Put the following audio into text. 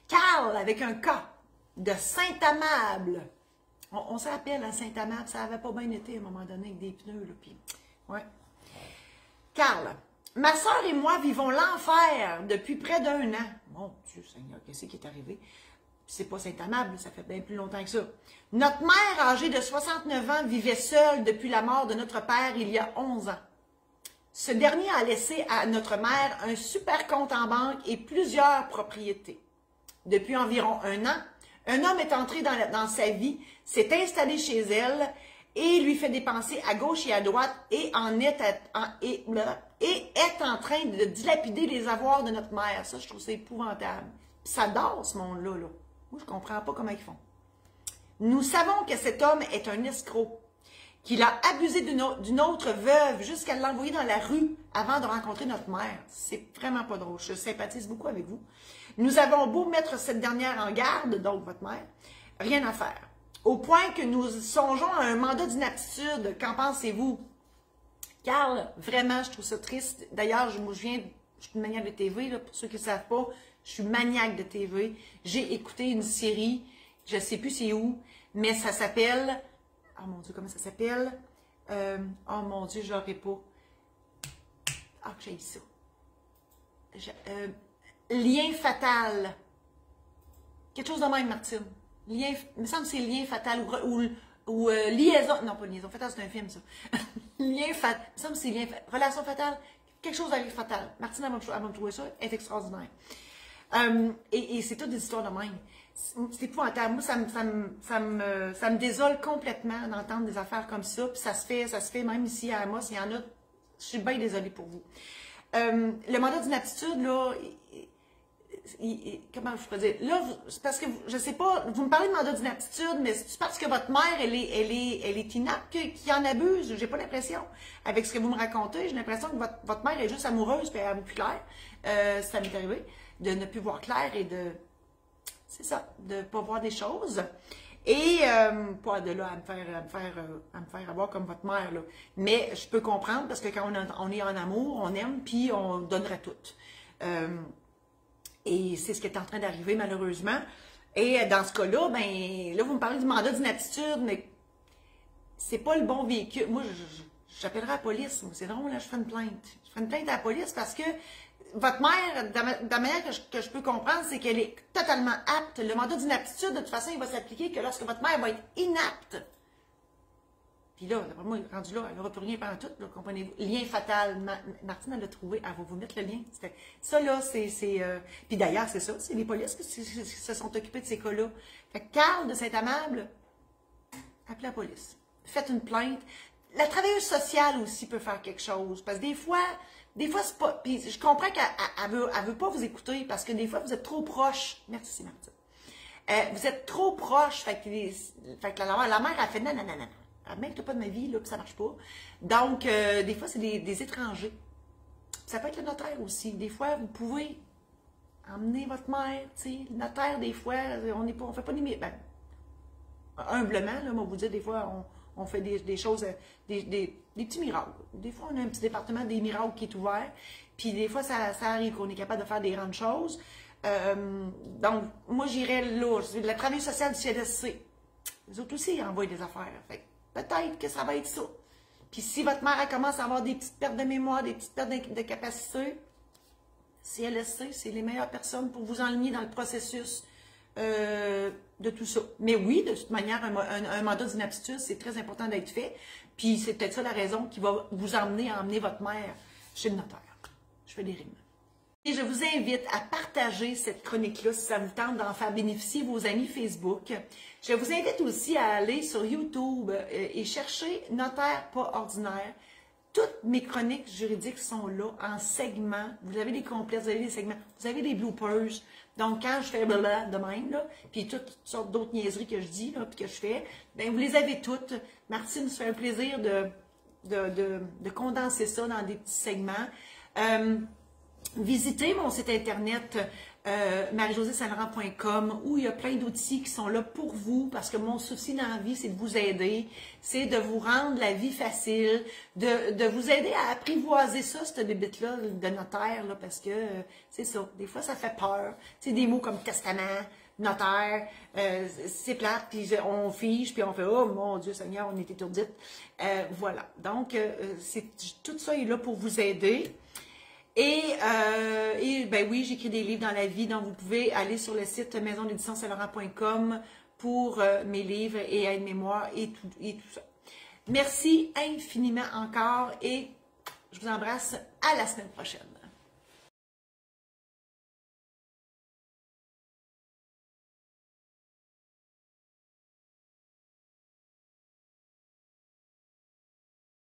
Carl, avec un K, de Saint-Amable. On se rappelle à Saint-Amable, ça n'avait pas bien été à un moment donné avec des pneus. Là, puis, ouais. Carl, ma soeur et moi vivons l'enfer depuis près d'1 an. Mon Dieu Seigneur, qu'est-ce qui est arrivé? C'est pas Saint-Amable, ça fait bien plus longtemps que ça. Notre mère, âgée de 69 ans, vivait seule depuis la mort de notre père il y a 11 ans. Ce dernier a laissé à notre mère un super compte en banque et plusieurs propriétés. Depuis environ 1 an, un homme est entré dans sa vie, s'est installé chez elle et lui fait dépenser à gauche et à droite et est en train de dilapider les avoirs de notre mère. Ça, je trouve ça épouvantable. Puis ça dort, ce monde-là. Là. Moi, je ne comprends pas comment ils font. Nous savons que cet homme est un escroc, qu'il a abusé d'une autre veuve jusqu'à l'envoyer dans la rue avant de rencontrer notre mère. C'est vraiment pas drôle. Je sympathise beaucoup avec vous. Nous avons beau mettre cette dernière en garde, donc votre mère, rien à faire. Au point que nous songeons à un mandat d'inaptitude. Qu'en pensez-vous? Carl, vraiment, je trouve ça triste. D'ailleurs, je suis une maniaque de TV, là, pour ceux qui ne savent pas, je suis maniaque de TV. J'ai écouté une série, je ne sais plus c'est où, mais ça s'appelle... Oh mon Dieu, comment ça s'appelle? Oh mon Dieu, je l'aurais pas. Ah, que j'ai ça. Lien fatal. Quelque chose de même, Martine. Lien, il me semble que c'est lien fatal ou liaison. Non, pas liaison fatale, c'est un film, ça. Lien fatal. Il me semble que c'est lien relation fatale. Quelque chose avec fatal. Martine, elle va me trouver ça. Elle est extraordinaire. Et c'est toutes des histoires de même. C'est épouvantable. Moi, ça me désole complètement d'entendre des affaires comme ça. Puis ça se fait même ici à Amos. Il y en a. Je suis bien désolée pour vous. Le mandat d'inaptitude, là, comment je pourrais dire? Là, c'est parce que, je sais pas, vous me parlez de mandat d'inaptitude, mais c'est parce que votre mère, elle est inapte qui en abuse. J'ai pas l'impression. Avec ce que vous me racontez, j'ai l'impression que votre mère est juste amoureuse et elle ne voit plus clair. Ça m'est arrivé de ne plus voir clair et de... C'est ça, de ne pas voir des choses. Et pas de là à me faire avoir comme votre mère. Là. Mais je peux comprendre parce que quand on est en amour, on aime, puis on donnerait tout. Et c'est ce qui est en train d'arriver malheureusement. Et dans ce cas-là, ben là, vous me parlez du mandat d'inaptitude, mais c'est pas le bon véhicule. Moi, j'appellerai la police. C'est drôle, là, je ferai une plainte. Je ferai une plainte à la police parce que votre mère, de la manière que je peux comprendre, c'est qu'elle est totalement apte. Le mandat d'inaptitude, de toute façon, il va s'appliquer que lorsque votre mère va être inapte. Puis là, d'après moi, rendu là, elle n'aura plus rien pendant tout, là, comprenez-vous. Lien fatal. Martine, elle l'a trouvé, elle va vous mettre le lien. Ça, là, c'est... Puis d'ailleurs, c'est ça, c'est les polices qui se sont occupés de ces cas-là. Fait que Carl de Saint-Amable, appelez la police. Faites une plainte. La travailleuse sociale aussi peut faire quelque chose. Parce que des fois, c'est pas... Puis je comprends qu'elle veut pas vous écouter parce que des fois, vous êtes trop proche. Merci, Martine. Vous êtes trop proche. Fait que la mère a fait non. Mec, t'as pas de ma vie, là, puis ça marche pas. Donc, des fois, c'est des étrangers. Ça peut être le notaire aussi. Des fois, vous pouvez emmener votre mère, tu sais. Le notaire, des fois, on fait pas des... Ben, humblement, là, moi, vous dire, des fois, on fait des choses, des petits miracles. Des fois, on a un petit département des miracles qui est ouvert. Puis des fois, ça arrive qu'on est capable de faire des grandes choses. Donc, moi, j'irais là. La travail social du CLSC. Les autres aussi, ils envoient des affaires. Fait peut-être que ça va être ça. Puis si votre mère elle commence à avoir des petites pertes de mémoire, des petites pertes de capacité, CLSC, c'est les meilleures personnes pour vous enligner dans le processus de tout ça. Mais oui, de toute manière, un mandat d'inaptitude, c'est très important d'être fait. Puis c'est peut-être ça la raison qui va vous emmener à emmener votre mère chez le notaire. Je fais des rimes. Et je vous invite à partager cette chronique-là si ça vous tente d'en faire bénéficier vos amis Facebook. Je vous invite aussi à aller sur YouTube et chercher Notaire pas ordinaire. Toutes mes chroniques juridiques sont là en segments. Vous avez des complets, vous avez des segments, vous avez des bloopers. Donc, quand je fais blablabla de même, là, puis toutes sortes d'autres niaiseries que je dis, là, puis que je fais, bien, vous les avez toutes. Martine se fait un plaisir de condenser ça dans des petits segments. Visitez mon site internet marie-josée-saint-laurent.com, où il y a plein d'outils qui sont là pour vous, parce que mon souci dans la vie, c'est de vous aider, c'est de vous rendre la vie facile, de vous aider à apprivoiser ça, cette bébite-là de notaire, là, parce que c'est ça, des fois ça fait peur. C'est des mots comme testament, notaire, c'est plate, puis on fige, puis on fait « Oh mon Dieu Seigneur, on est étourdite ». Voilà, donc tout ça est là pour vous aider. Et ben oui, j'écris des livres dans la vie, donc vous pouvez aller sur le site maisondédition-saint-laurent.com pour mes livres et aide-mémoire et tout ça. Merci infiniment encore et je vous embrasse à la semaine prochaine.